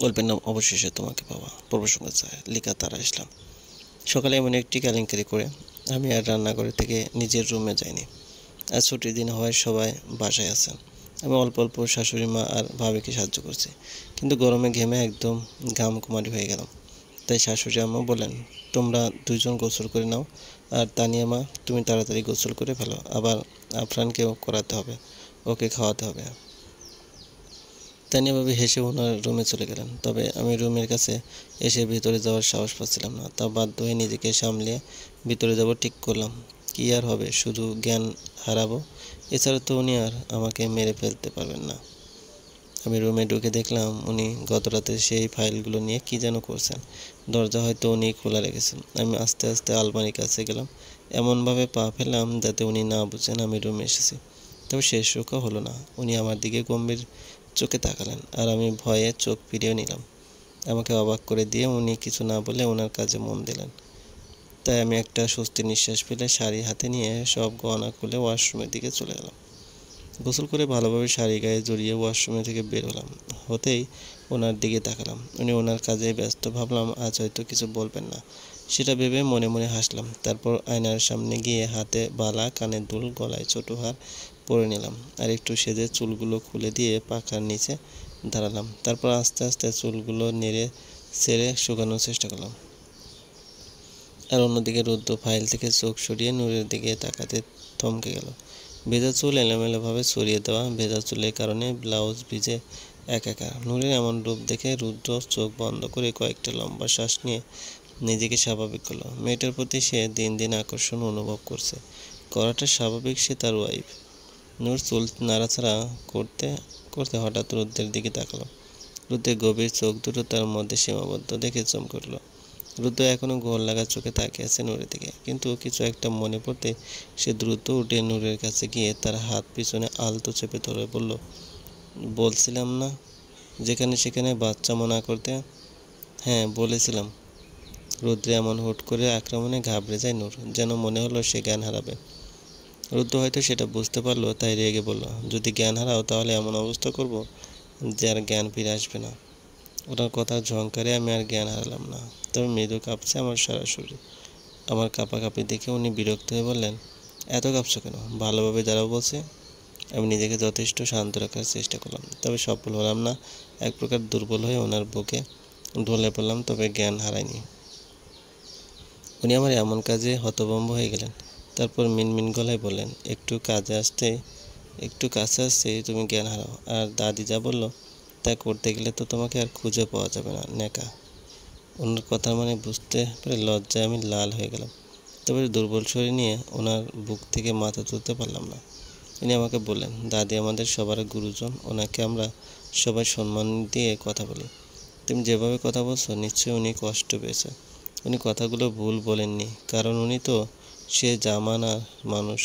গল্পের নাম অবশেষে তোমাকে পাওয়া, প্রসঙ্গ চায়, লেখা তারা ইসলাম। সকালে এমন একটি কেলেঙ্কারি করে আমি আর রান্নাঘর থেকে নিজের রুমে যাইনি। আজ ছুটির দিন হওয়ায় সবাই বাসায় আছেন। আমি অল্প অল্প শাশুড়ি মা আর ভাবিকে সাহায্য করছি, কিন্তু গরমে ঘেমে একদম ঘামকুমারি হয়ে গেলাম। তাই শাশুড়ি আম্মা বললেন, তোমরা দুইজন গোসল করে নাও, আর তানিয়া মা তুমি তাড়াতাড়ি গোসল করে ফেলো, আবার আফরানকেও করাতে হবে, ওকে খাওয়াতে হবে। তানিয়া ভাবি হেসে ওনার রুমে চলে গেলেন। তবে আমি রুমের কাছে এসে ভিতরে যাওয়ার সাহস পাচ্ছিলাম না। তা বাধ্য হয়ে নিজেকে সামলিয়ে ভিতরে যাব ঠিক করলাম। কী আর হবে, শুধু জ্ঞান হারাবো। এছাড়া তো উনি আর আমাকে মেরে ফেলতে পারবেন না। আমি রুমে ঢুকে দেখলাম উনি গত রাতে সেই ফাইলগুলো নিয়ে কী যেন করছেন। দরজা হয়তো উনি খোলা রেখেছেন। আমি আস্তে আস্তে আলমারির কাছে গেলাম, এমনভাবে পা ফেললাম যাতে উনি না বুঝেন আমি রুমে এসেছি। তবে শেষ রক্ষা হলো না। উনি আমার দিকে গম্ভীর চোখে তাকালেন, আর আমি ভয়ে চোখ ফিরিয়ে নিলাম। আমাকে অবাক করে দিয়ে উনি কিছু না বলে ওনার কাজে মন দিলেন। তাই আমি একটা স্বস্তির নিঃশ্বাস ফেলে শাড়ি হাতে নিয়ে সব গয়না খুলে ওয়াশরুমের দিকে চলে গেলাম। গোসল করে ভালোভাবে শাড়ি গায়ে জড়িয়ে ওয়াশরুমে থেকে বের হলাম। হতেই ওনার দিকে তাকালাম। উনি ওনার কাজে ব্যস্ত। ভাবলাম আজ হয়তো কিছু বলবেন না, সেটা ভেবে মনে মনে হাসলাম। তারপর আয়নার সামনে গিয়ে হাতে বালা, কানের দুল, গলায় ছোট হার পরে নিলাম, আর একটু সেজে চুলগুলো খুলে দিয়ে পাখার নিচে দাঁড়ালাম। তারপর আস্তে আস্তে চুলগুলো নেড়ে ছেড়ে শুকানোর চেষ্টা করলাম। আর অন্যদিকে রুদ্র ফাইল থেকে চোখ সরিয়ে নূরের দিকে তাকাতে থমকে গেল। ভেজা চুল এলোমেলোভাবে ছড়িয়ে দেওয়া, ভেজা চুলের কারণে ব্লাউজ ভিজে একাকার। নূরের এমন রূপ দেখে রুদ্র চোখ বন্ধ করে কয়েকটা লম্বা শ্বাস নিয়ে নিজেকে স্বাভাবিক করলো। মেয়েটার প্রতি সে দিন দিন আকর্ষণ অনুভব করছে, করাটা স্বাভাবিক, সে তার ওয়াইফ। নূর চুল নাড়াচাড়া করতে করতে হঠাৎ রুদ্রের দিকে তাকালো। রুদ্রের গভীর চোখ দুটো তার মধ্যে সীমাবদ্ধ দেখে চমকে উঠল। রুদ্র এখনও ঘোর লাগা চোখে তাকিয়ে আছে নূরের দিকে, কিন্তু কিছু একটা মনে পড়তে সে দ্রুত উঠে নূরের কাছে গিয়ে তার হাত পিছনে আলতো চেপে ধরে বলল, বলছিলাম না যেখানে সেখানে বাচ্চামো না করতে? হ্যাঁ বলেছিলাম। রুদ্রে এমন হুট করে আক্রমণে ঘাবড়ে যায় নূর, যেন মনে হলো সে জ্ঞান হারাবে। রুদ্র হয়তো সেটা বুঝতে পারলো, তাই রেগে বলল, যদি জ্ঞান হারাও তাহলে এমন অবস্থা করব যে আর জ্ঞান ফিরে আসবে না। ওনার কথার ঝংকারে আমি আর জ্ঞান হারালাম না, তবে মৃদু কাঁপছে আমার সারা শরীর। আমার কাঁপাকাঁপি দেখে উনি বিরক্ত হয়ে বললেন, এত কাঁপছো কেন? ভালোভাবে দাঁড়াও বলছে। আমি নিজেকে যথেষ্ট শান্ত রাখার চেষ্টা করলাম, তবে সফল হলাম না। এক প্রকার দুর্বল হয়ে ওনার বুকে ঢলে পড়লাম, তবে জ্ঞান হারাইনি। উনি আমার এমন কাজে হতভম্ব হয়ে গেলেন। তারপর মিনমিন গলায় বললেন, একটু কাছে আসতে তুমি জ্ঞান হারাও, আর দাদি যা বললো তা করতে গেলে তো তোমাকে আর খুঁজে পাওয়া যাবে না, নেকা। ওনার কথা মানে বুঝতে পেরে লজ্জায় আমি লাল হয়ে গেলাম। তবে দুর্বল শরীর নিয়ে ওনার বুক থেকে মাথা তুলতে পারলাম না। উনি আমাকে বললেন, দাদি আমাদের সবার গুরুজন, ওনাকে আমরা সবাই সম্মান দিয়ে কথা বলি। তুমি যেভাবে কথা বলছো নিশ্চয়ই উনি কষ্ট পেয়েছে। উনি কথাগুলো ভুল বলেননি, কারণ উনি তো সে জামানার মানুষ,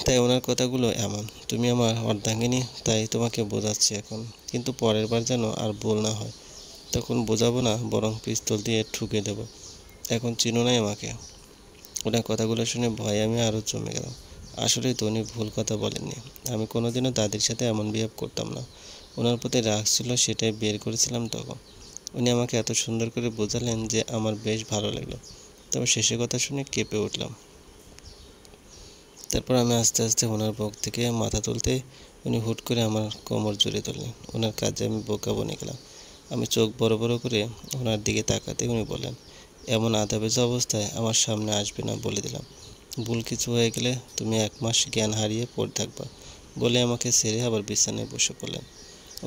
তাই ওনার কথাগুলো এমন। তুমি আমার অর্ধাঙ্গিনী, তাই তোমাকে বোঝাচ্ছি এখন, কিন্তু পরের বার যেন আর ভুল না হয়। তখন বোঝাবো না, বরং পিস্তল দিয়ে ঠুকে দেব। এখন চিনো নাই আমাকে। ওনার কথাগুলো শুনে ভয়ে আমি আরও জমে গেলাম। আসলেই তো উনি ভুল কথা বলেননি। আমি কোনোদিনও দাদির সাথে এমন বিহেভ করতাম না। ওনার প্রতি রাগ ছিল, সেটাই বের করেছিলাম তখন। উনি আমাকে এত সুন্দর করে বোঝালেন যে আমার বেশ ভালো লাগলো। তবে শেষের কথা শুনে কেঁপে উঠলাম। তারপর আমি আস্তে আস্তে ওনার বুক থেকে মাথা তুলতে উনি হুট করে আমার কোমর জড়িয়ে ধরলেন। ওনার কাজে আমি বোকা বনে গেলাম। আমি চোখ বড় বড় করে ওনার দিকে তাকাতে উনি বললেন, এমন আধা অবস্থায় আমার সামনে আসবে না বলে দিলাম। ভুল কিছু হয়ে গেলে তুমি 1 মাস জ্ঞান হারিয়ে পড়ে থাকবা, বলে আমাকে ছেড়ে আবার বিছানায় বসে পড়লেন।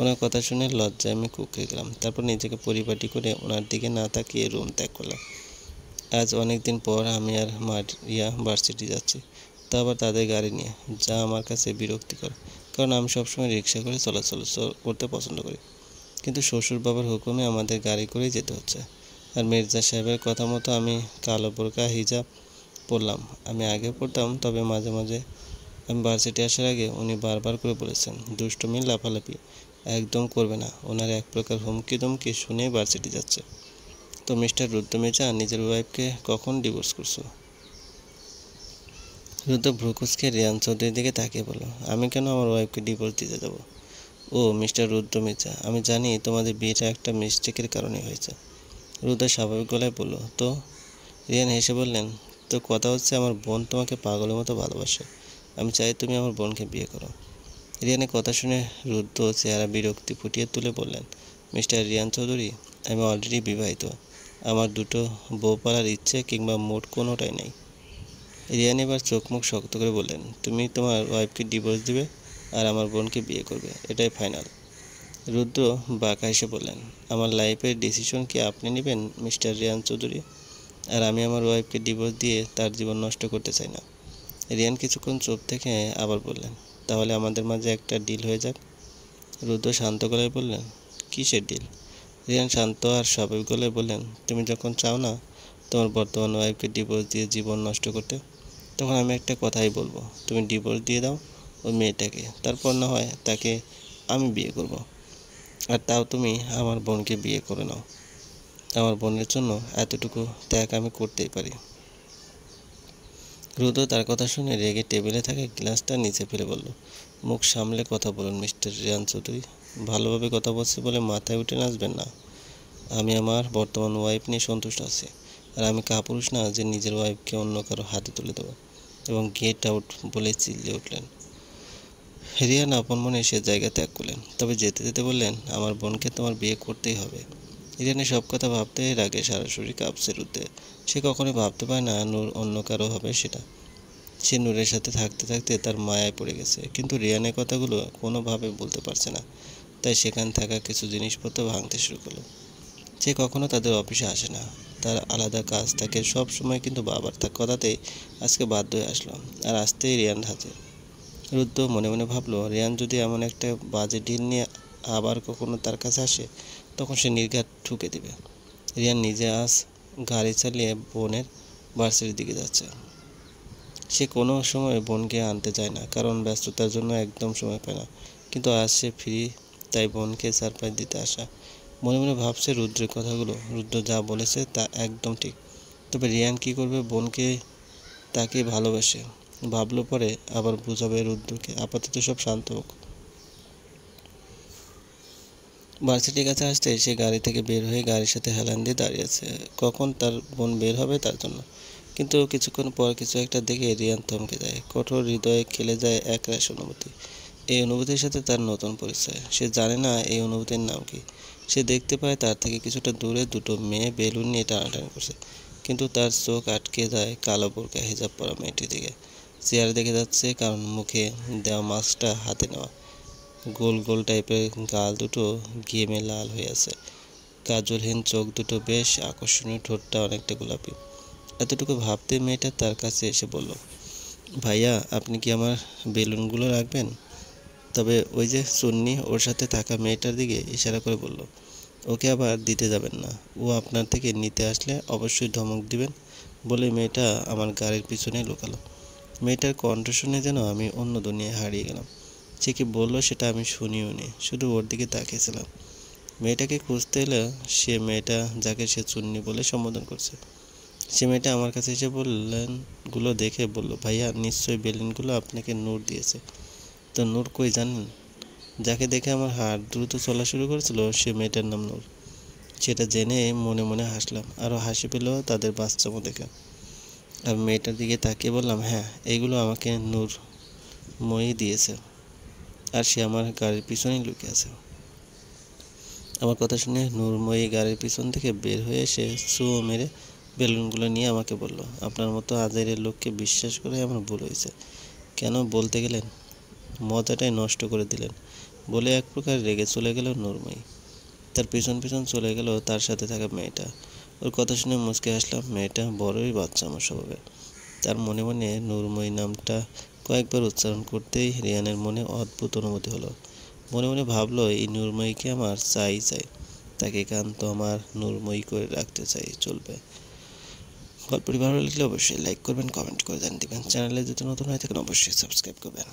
ওনার কথা শুনে লজ্জায় আমি কুঁকড়ে গেলাম। তারপর নিজেকে পরিপাটি করে ওনার দিকে না তাকিয়ে রুম ত্যাগ করলাম। আজ অনেক দিন পর আমি আর মারিয়া ভার্সিটি যাচ্ছি, তা আবার তাদের গাড়ি নিয়ে, যা আমার কাছে বিরক্তিকর, কারণ আমি সবসময় রিক্সা করে চলাচল করতে পছন্দ করি। কিন্তু শ্বশুর বাবার হুকুমে আমাদের গাড়ি করেই যেতে হচ্ছে। আর মির্জা সাহেবের কথা মতো আমি কালো বোরকা হিজাব পরলাম। আমি আগে পড়তাম, তবে মাঝে মাঝে। আমি ভার্সিটি আসার আগে উনি বারবার করে বলেছেন, দুষ্টুমি লাফালাফি একদম করবে না। ওনার এক প্রকার হুমকি ধমকি শুনেই ভার্সিটি যাচ্ছে। তো মিস্টার রুদ্র মির্জা, নিজের ওয়াইফকে কখন ডিভোর্স করছো? রুদ্র ভ্রুকুচকে রিয়ান চৌধুরীর দিকে তাকিয়ে বলল, আমি কেন আমার ওয়াইফকে ডিভোর্স দিতে যাব? ও মিস্টার রুদ্র মির্জা, আমি জানি তোমাদের বিয়েটা একটা মিস্টেকের কারণে হয়েছে। রুদ্র স্বাভাবিক গলায় বলল, তো? রিয়ান হেসে বললেন, তো কথা হচ্ছে আমার বোন তোমাকে পাগলের মতো ভালোবাসে। আমি চাই তুমি আমার বোনকে বিয়ে করো। রিয়ানের কথা শুনে রুদ্র চেহারা বিরক্তি ফুটিয়ে তুলে বললেন, মিস্টার রিয়ান চৌধুরী, আমি অলরেডি বিবাহিত। আমার দুটো বউ পালার ইচ্ছে কিংবা মুড কোনোটাই নেই। রিয়ান এবার চোখ মুখ শক্ত করে বললেন, তুমি তোমার ওয়াইফকে ডিভোর্স দিবে আর আমার বোনকে বিয়ে করবে, এটাই ফাইনাল। রুদ্র বাঁকা হেসে বললেন, আমার লাইফের ডিসিশন কি আপনি নেবেন মিস্টার রিয়ান চৌধুরী? আর আমি আমার ওয়াইফকে ডিভোর্স দিয়ে তার জীবন নষ্ট করতে চাই না। রিয়ান কিছুক্ষণ চুপ থেকে আবার বললেন, তাহলে আমাদের মাঝে একটা ডিল হয়ে যাক। রুদ্র শান্ত গলায় বললেন, কিসের ডিল? রিয়ান শান্ত আর স্বাভাবিক গলায় বললেন, তুমি যখন চাও না তোমার বর্তমান ওয়াইফকে ডিভোর্স দিয়ে জীবন নষ্ট করতে, তখন আমি একটা কথাই বলবো, তুমি ডিভোর্স দিয়ে দাও ওই মেয়েটাকে, তারপর না হয় তাকে আমি বিয়ে করব। আর তাও তুমি আমার বোনকে বিয়ে করে নাও। আমার বোনের জন্য এতটুকু ত্যাগ আমি করতেই পারি। রুদ্র তার কথা শুনে রেগে টেবিলে থাকা গ্লাসটা নিচে ফেলে বলল, মুখ সামলে কথা বলুন মিস্টার রিয়ান চৌধুরী। ভালোভাবে কথা বলছি বলে মাথায় উঠে নাচবেন না। আমি আমার বর্তমান ওয়াইফ নিয়ে সন্তুষ্ট আছি। আর আমি কাপুরুষ না যে নিজের ওয়াইফকে অন্য কারো হাতে তুলে দেবো। এবং গেট আউট বলে চিল্লিয়ে উঠলেন। রিয়ান আপন মনে সে জায়গা ত্যাগ করলেন, তবে যেতে যেতে বললেন, আমার বোনকে তোমার বিয়ে করতেই হবে। রিয়ানের সব কথা ভাবতে রাগে সারা শরীর কাঁপছে রুদ্রের। সে কখনোই ভাবতে পারে না নূর অন্য কারো হবে সেটা। সে নূরের সাথে থাকতে থাকতে তার মায়ায় পড়ে গেছে, কিন্তু রিয়ানের কথাগুলো কোনোভাবে বলতে পারছে না। তাই সেখানে থাকা কিছু জিনিসপত্র ভাঙতে শুরু করলো। সে কখনো তাদের অফিসে আসে না, তার আলাদা কাজ থাকে সব সময়, কিন্তু বাবার তার কথাতেই আজকে বাধ্য হয়ে আসলো। আর আসতেই রিয়ান হাজির। রুদ্র মনে মনে ভাবলো, রিয়ান যদি এমন একটা বাজে ডিল নিয়ে আবার কখনো তার কাছে আসে, তখন সে নির্ঘাত ঠুকে দেবে। রিয়ান নিজে আজ গাড়ি চালিয়ে বোনের ভার্সিটির দিকে যাচ্ছে। সে কোনো সময় বোনকে আনতে চায় না, কারণ ব্যস্ততার জন্য একদম সময় পায় না। কিন্তু আজ সে ফ্রি, তাই বোনকে সারপ্রাইজ দিতে আসা। মনে মনে ভাবছে রুদ্রের কথাগুলো, রুদ্র যা বলেছে তা একদম ঠিক। তবে রিয়ান কী করবে? বোনকে তাকে ভালোবাসে ভাবলো, পরে আবার বুঝাবে রুদ্রকে। আপাতত সব শান্ত হোক। ভার্সিটির কাছে আসতে সে গাড়ি থেকে বের হয়ে গাড়ির সাথে হেলান দিয়ে দাঁড়িয়ে আছে, কখন তার বোন বের হবে তার জন্য। কিন্তু কিছুক্ষণ পর কিছু একটা দেখে রিয়ান থমকে যায়। কঠোর হৃদয়ে খেলে যায় একরাশ অনুভূতি। এই অনুভূতির সাথে তার নতুন পরিচয়। সে জানে না এই অনুভূতির নাম কি। সে দেখতে পায় তার থেকে কিছুটা দূরে দুটো মেয়ে বেলুন নিয়ে টানাটানি করছে, কিন্তু তার চোখ আটকে যায় কালো বোরকা হিজাব পরা মেয়েটির দিকে। চেয়ার দেখে যাচ্ছে, কারণ মুখে দেওয়া মাস্কটা হাতে নেওয়া। গোল গোল টাইপের গাল দুটো ঘেমে লাল হয়ে আছে। কাজলহীন চোখ দুটো বেশ আকর্ষণীয়, ঠোঁটটা অনেকটা গোলাপি। এতটুকু ভাবতে মেয়েটা তার কাছে এসে বলল, ভাইয়া আপনি কি আমার বেলুনগুলো রাখবেন? তবে ওই যে চুন্নি ওর সাথে থাকা মেয়েটার দিকে ইশারা করে বলল, ওকে আবার দিতে যাবেন না, ও আপনার থেকে নিতে আসলে অবশ্যই ধমক দিবেন। বলে মেয়েটা আমার গাড়ির পিছনে লুকালো। মেয়েটার কণ্ঠ শুনে যেন আমি অন্য দুনিয়ায় হারিয়ে গেলাম। সে কি বললো সেটা আমি শুনিও নি, শুধু ওর দিকে তাকিয়েছিলাম। মেয়েটাকে খুঁজতে এলে সে মেয়েটা যাকে সে চুন্নি বলে সম্বোধন করছে, সে মেয়েটা আমার কাছে এসে গুলো দেখে বলল, ভাইয়া নিশ্চয়ই বেলুনগুলো আপনাকে নূর দিয়েছে। তো নূর কই জানেন? যাকে দেখে আমার হার্ট দ্রুত চলা শুরু করেছিল সে মেয়েটার নাম নূর। সেটা জেনে মনে মনে হাসলাম, আরও হাসি পেল তাদের বাচ্চামো দেখে। আমি মেয়েটার দিকে তাকিয়ে বললাম, হ্যাঁ এইগুলো আমাকে নূর মই দিয়েছে, আর সে আমার গাড়ির পিছনেই লুকিয়ে আছে। আমার কথা শুনে নূরময়ী গাড়ির পিছন থেকে বের হয়ে এসে সু মেরে বেলুনগুলো নিয়ে আমাকে বলল, আপনার মতো আজাইরের লোককে বিশ্বাস করে আমার ভুল হয়েছে। কেন বলতে গেলেন? মজাটাই নষ্ট করে দিলেন। বলে এক প্রকার রেগে চলে গেল নূরময়ী। তার পিছন পিছন চলে গেল তার সাথে থাকা মেয়েটা। ওর কথা শুনে মুচকে আসলাম। মেয়েটা বড়ই বাচ্চা আমার স্বভাবে। তার মনে মনে নূরময়ী নামটা কয়েকবার উচ্চারণ করতেই রিয়ানের মনে অদ্ভুত অনুভূতি হলো। মনে মনে ভাবলো, এই নূরময়ীকে আমার চাই। তাকে একান্ত আমার নূরময়ী করে রাখতে চাই। চলবে। গল্পটি ভালো লাগলে অবশ্যই লাইক করবেন, কমেন্ট করে জানিয়ে দেবেন। চ্যানেলে যদি নতুন হয়ে থাকেন অবশ্যই সাবস্ক্রাইব করবেন।